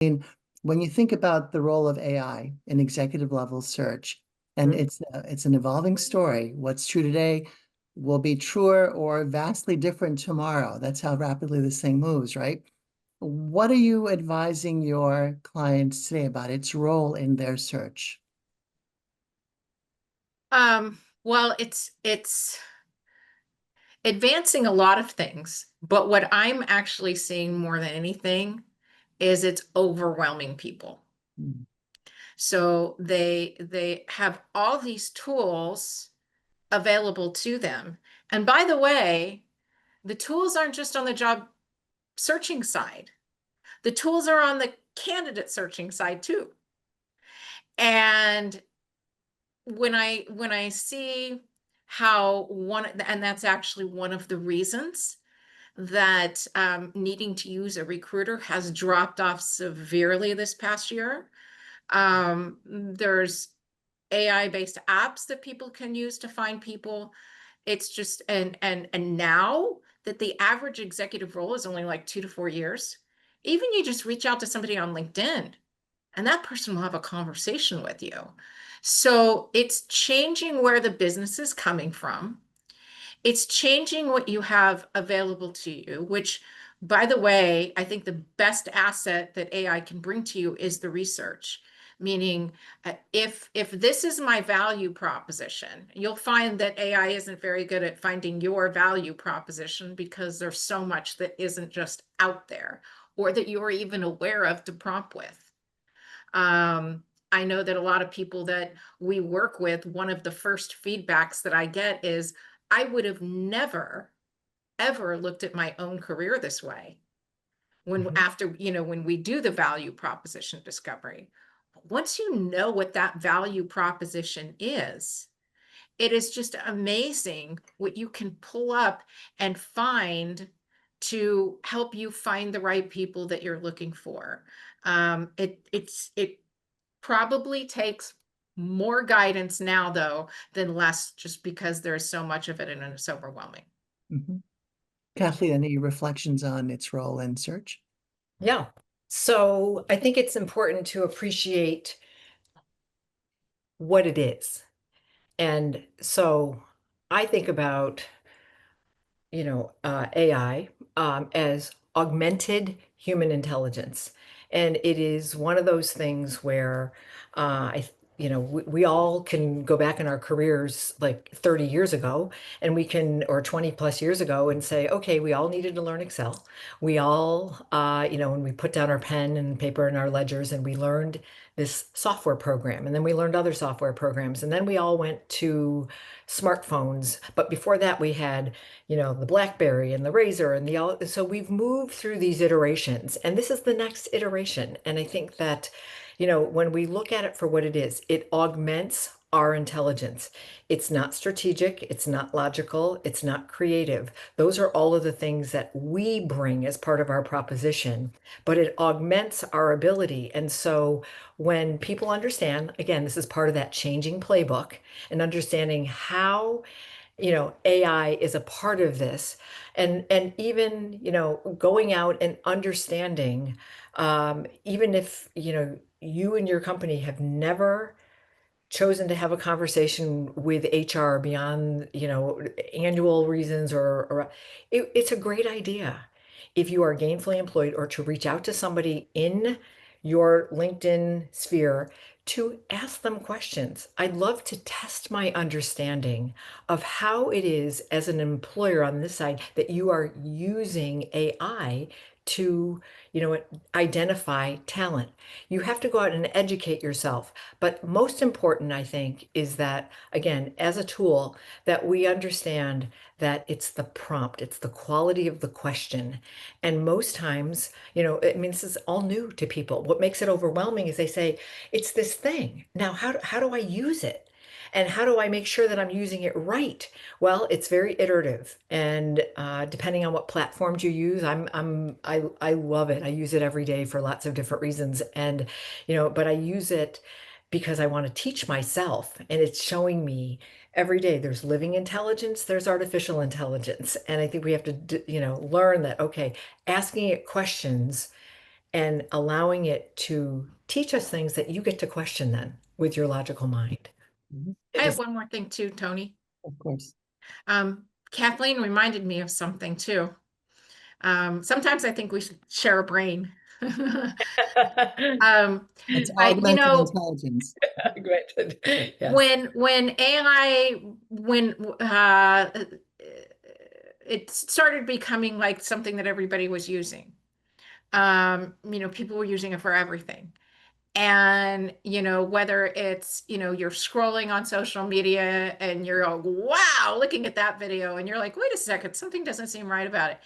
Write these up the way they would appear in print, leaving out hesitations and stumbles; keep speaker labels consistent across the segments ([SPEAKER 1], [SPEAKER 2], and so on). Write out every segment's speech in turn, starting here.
[SPEAKER 1] mean, when you think about the role of AI in executive level search, and
[SPEAKER 2] Mhm.
[SPEAKER 1] it's an evolving story. What's true today will be truer or vastly different tomorrow. That's how rapidly this thing moves, right? What are you advising your clients today about its role in their search?
[SPEAKER 2] Well, it's advancing a lot of things, but what I'm actually seeing more than anything is it's overwhelming people.
[SPEAKER 1] Mm.
[SPEAKER 2] So they have all these tools available to them. And by the way, the tools aren't just on the job searching side. The tools are on the candidate searching side too. And when I see how one, and that's actually one of the reasons that needing to use a recruiter has dropped off severely this past year. There's AI-based apps that people can use to find people. It's just and now that the average executive role is only like 2 to 4 years, even you just reach out to somebody on LinkedIn and that person will have a conversation with you. So it's changing where the business is coming from. It's changing what you have available to you, which, by the way, I think the best asset that AI can bring to you is the research. Meaning, if this is my value proposition, you'll find that AI isn't very good at finding your value proposition because there's so much that isn't just out there or that you're even aware of to prompt with. I know that a lot of people that we work with, one of the first feedbacks that I get is, I would have never, ever looked at my own career this way when
[SPEAKER 1] Mhm.
[SPEAKER 2] after, when we do the value proposition discovery. Once you know what that value proposition is, it is just amazing what you can pull up and find to help you find the right people that you're looking for. It probably takes more guidance now, though, than less, just because there's so much of it and it's overwhelming.
[SPEAKER 1] Mhm. Kathleen, any reflections on its role in search?
[SPEAKER 3] Yeah. So I think it's important to appreciate what it is. And so I think about, AI as augmented human intelligence. And it is one of those things where we all can go back in our careers like 30 years ago and we can, or 20 plus years ago, and say, okay, we all needed to learn Excel. We all, when we put down our pen and paper and our ledgers and we learned this software program, and then we learned other software programs, and then we all went to smartphones. But before that, we had the BlackBerry and the Razor and the all. So we've moved through these iterations, and this is the next iteration. And I think that, when we look at it for what it is, it augments our intelligence. It's not strategic, it's not logical, it's not creative. Those are all of the things that we bring as part of our proposition, but it augments our ability. And so when people understand, again, this is part of that changing playbook and understanding how AI is a part of this, and even going out and understanding, even if you and your company have never chosen to have a conversation with HR beyond annual reasons, or it's a great idea if you are gainfully employed, or to reach out to somebody in your LinkedIn sphere to ask them questions. I'd love to test my understanding of how it is as an employer on this side that you are using AI to, identify talent. You have to go out and educate yourself. But most important, I think, is that, again, as a tool, that we understand that it's the prompt, it's the quality of the question. And most times, I mean, this is all new to people. What makes it overwhelming is they say, it's this thing. Now, how do I use it? And how do I make sure that I'm using it right? Well, it's very iterative, and depending on what platforms you use, I love it. I use it every day for lots of different reasons, and but I use it because I want to teach myself, and it's showing me every day there's living intelligence, there's artificial intelligence, and I think we have to learn that, okay, asking it questions and allowing it to teach us things that you get to question then with your logical mind.
[SPEAKER 1] Mhm.
[SPEAKER 2] I
[SPEAKER 3] It
[SPEAKER 2] have
[SPEAKER 3] is,
[SPEAKER 2] one more thing too, Tony.
[SPEAKER 1] Of course.
[SPEAKER 2] Kathleen reminded me of something too. Sometimes I think we should share a brain.
[SPEAKER 1] It's
[SPEAKER 2] But you
[SPEAKER 1] augmented
[SPEAKER 2] know,
[SPEAKER 1] intelligence.
[SPEAKER 3] granted, yes.
[SPEAKER 2] when AI when it started becoming like something that everybody was using. People were using it for everything. And, whether it's, you're scrolling on social media and you're all, wow, looking at that video, and you're like, wait a second, something doesn't seem right about it.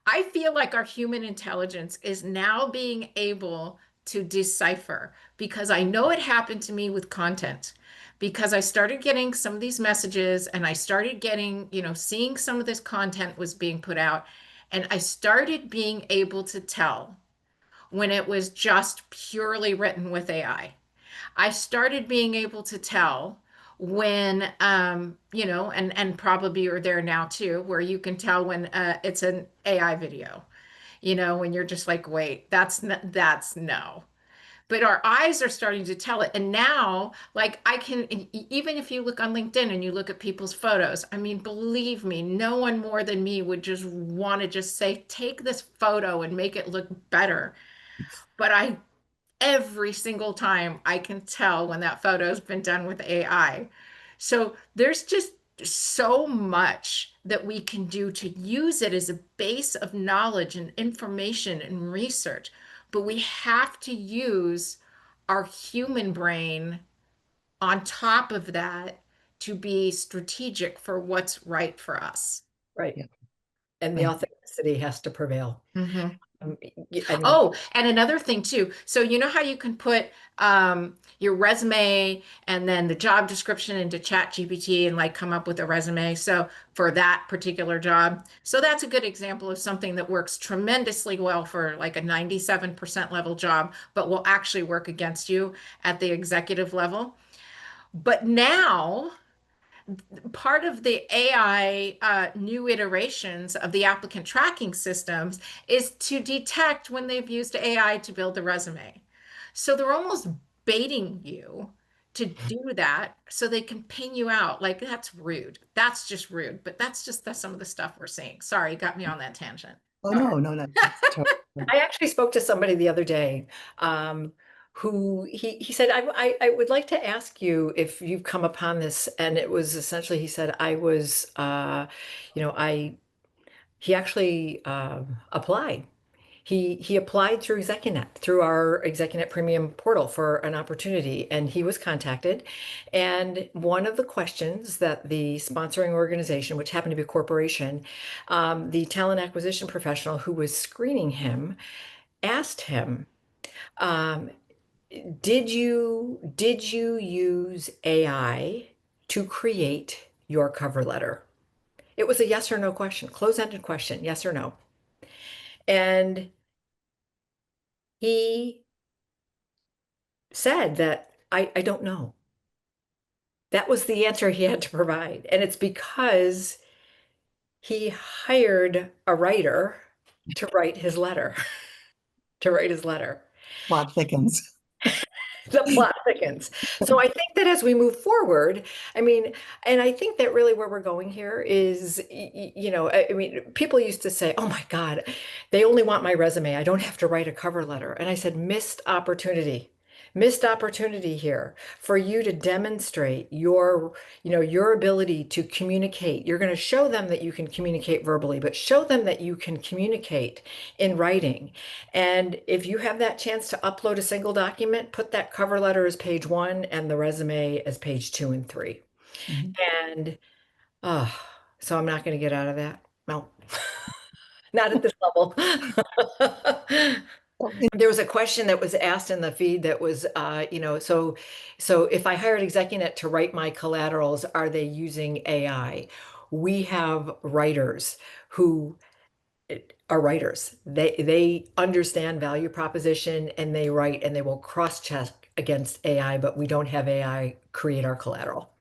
[SPEAKER 2] I feel like our human intelligence is now being able to decipher, because I know it happened to me with content, because I started getting some of these messages and I started getting, seeing some of this content was being put out, and I started being able to tell when it was just purely written with AI. I started being able to tell when, and probably you're there now too, where you can tell when it's an AI video, when you're just like, wait, that's no. But our eyes are starting to tell it. And now, like, even if you look on LinkedIn and you look at people's photos, I mean, believe me, no one more than me would just want to just say, take this photo and make it look better. But every single time I can tell when that photo's been done with AI. So there's just so much that we can do to use it as a base of knowledge and information and research. But we have to use our human brain on top of that to be strategic for what's right for us.
[SPEAKER 3] Right.
[SPEAKER 1] Yeah.
[SPEAKER 3] And the
[SPEAKER 1] Right.
[SPEAKER 3] authenticity has to prevail.
[SPEAKER 2] Mhm.
[SPEAKER 3] Um, I mean,
[SPEAKER 2] Oh, and another thing too. So you know how you can put your resume and then the job description into ChatGPT and like come up with a resume. So for that particular job. So that's a good example of something that works tremendously well for like a 97% level job, but will actually work against you at the executive level. But now part of the AI new iterations of the applicant tracking systems is to detect when they've used AI to build the resume. So they're almost baiting you to do that so they can ping you out. Like, that's rude. That's just rude. But that's some of the stuff we're seeing. Sorry, got me on that tangent.
[SPEAKER 1] Oh,
[SPEAKER 2] Sorry.
[SPEAKER 1] no, no, no. That's totally.
[SPEAKER 3] I actually spoke to somebody the other day, who he said, I would like to ask you if you've come upon this. And it was essentially, he said, I was, I he actually applied. He applied through ExecuNet, through our ExecuNet Premium portal for an opportunity, and he was contacted. And one of the questions that the sponsoring organization, which happened to be a corporation, the talent acquisition professional who was screening him, asked him, um, did you use AI to create your cover letter? It was a yes or no question, close-ended question, yes or no. And he said that I don't know. That was the answer he had to provide. And it's because he hired a writer to write his letter, to write his letter.
[SPEAKER 1] Plot thickens.
[SPEAKER 3] The plot thickens. So I think that as we move forward, I mean, and I think that really where we're going here is, I mean, people used to say, oh my God, they only want my resume. I don't have to write a cover letter. And I said, missed opportunity here for you to demonstrate your ability to communicate. You're going to show them that you can communicate verbally, but show them that you can communicate in writing. And if you have that chance to upload a single document, put that cover letter as page 1 and the resume as page 2 and 3.
[SPEAKER 1] Mhm.
[SPEAKER 3] And so I'm not going to get out of that. No, not at this level.
[SPEAKER 1] So
[SPEAKER 3] There was a question that was asked in the feed that was, so if I hired ExecuNet to write my collaterals, are they using AI? We have writers who are writers. They understand value proposition and they write and they will cross-check against AI, but we don't have AI create our collateral.